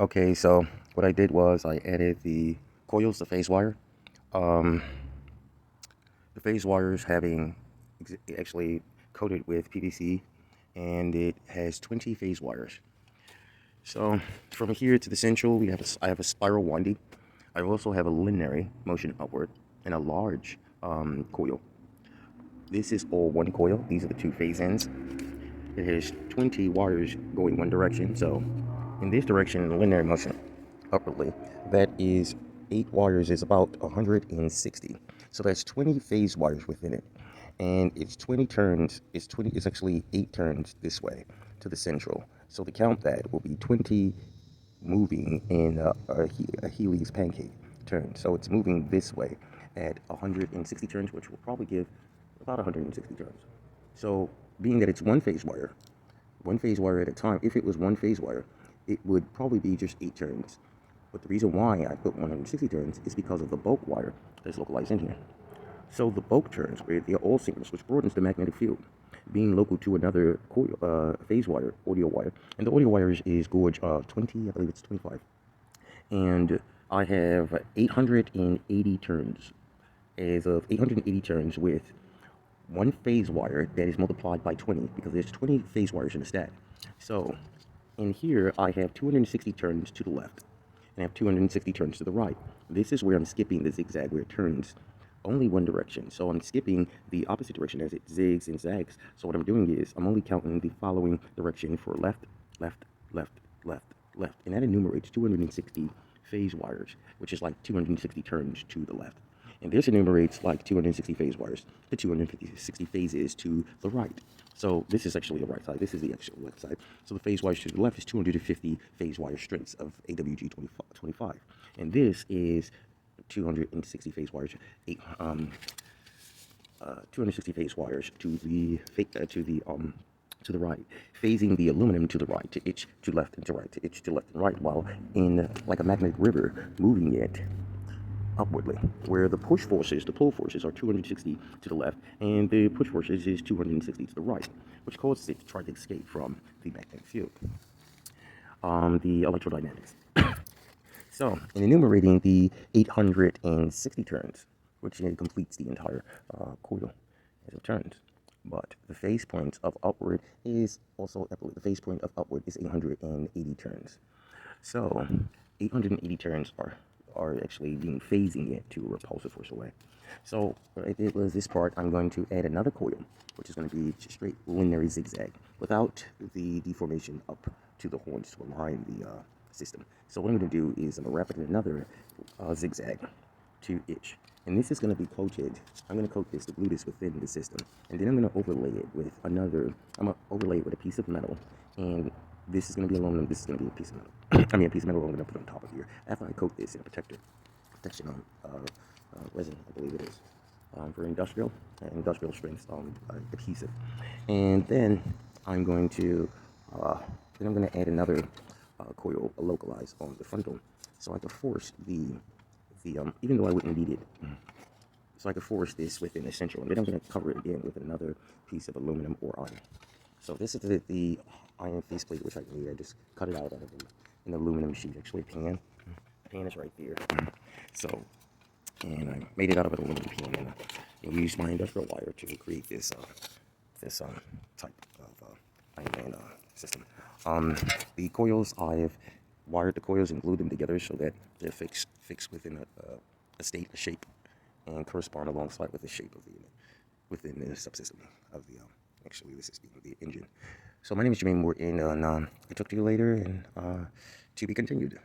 Okay, so what I did was I added the coils, the phase wire. Um, the phase wires having actually coated with PVC, and it has 20 phase wires. So from here to the central, I have a spiral winding. I also have a linear motion upward and a large coil. This is all one coil. These are the two phase ends. It has 20 wires going one direction. So in this direction, in the linear motion upwardly, that is 8 wires is about 160. So that's 20 phase wires within it. And it's 20 turns, it's actually 8 turns this way to the central. So to count that will be 20 moving in a Healy's pancake turn. So it's moving this way at 160 turns, which will probably give about 160 turns. So being that it's one phase wire at a time, if it was one phase wire, it would probably be just 8 turns. But the reason why I put 160 turns is because of the bulk wire that's localized in here. So the bulk turns, where they're all synchronous, which broadens the magnetic field, being local to another coil, phase wire, audio wire. And the audio wire is gauge 20, I believe it's 25. And I have 880 turns, as of 880 turns with one phase wire that is multiplied by 20, because there's 20 phase wires in the stack. So in here, I have 260 turns to the left, and I have 260 turns to the right. This is where I'm skipping the zigzag, where it turns only one direction. So I'm skipping the opposite direction as it zigs and zags. So what I'm doing is I'm only counting the following direction for left, left, left, left, left. And that enumerates 260 phase wires, which is like 260 turns to the left. And this enumerates like 260 phase wires to 260 phases to the right. So this is actually the right side. This is the actual left side. So the phase wires to the left is 250 phase wire strengths of AWG 25. And this is 260 phase wires, 260 phase wires to the right, phasing the aluminum to the right, to itch to left and to right, to itch to left and right, while in like a magnetic river, moving it upwardly, where the push forces, the pull forces, are 260 to the left, and the push forces is 260 to the right, which causes it to try to escape from the magnetic field. The electrodynamics. So, in enumerating the 860 turns, which completes the entire coil as it turns. But the phase point of upward is also, the phase point of upward is 880 turns. So, 880 turns are actually being phasing it to a repulsive force away. So, what I did was this part, I'm going to add another coil, which is going to be just straight linear zigzag without the deformation up to the horns to align the system. So what I'm going to do is I'm going to wrap it in another zigzag to itch. And this is going to be coated. I'm going to coat this to glue this within the system. And then I'm going to overlay it with a piece of metal. And this is going to be aluminum. This is going to be a piece of metal. I mean, a piece of metal I'm going to put on top of here. After I coat this in a protection on resin, I believe it is. For industrial strength adhesive. And then I'm going to add another coil localized on the frontal, so I could force even though I wouldn't need it, so I could force this within the central, and then I'm going to cover it again with another piece of aluminum or iron. So this is the iron faceplate which I made. I just cut it out of an aluminum sheet, actually pan. Pan is right there. So, and I made it out of an aluminum pan, and I used my industrial wire to create this type of Iron Man system. The coils, I've wired the coils and glued them together so that they're fixed within a shape, and correspond alongside with the shape of the unit within the subsystem of the actually this is the engine. So my name is Jermaine Moore, and I'll talk to you later, and to be continued.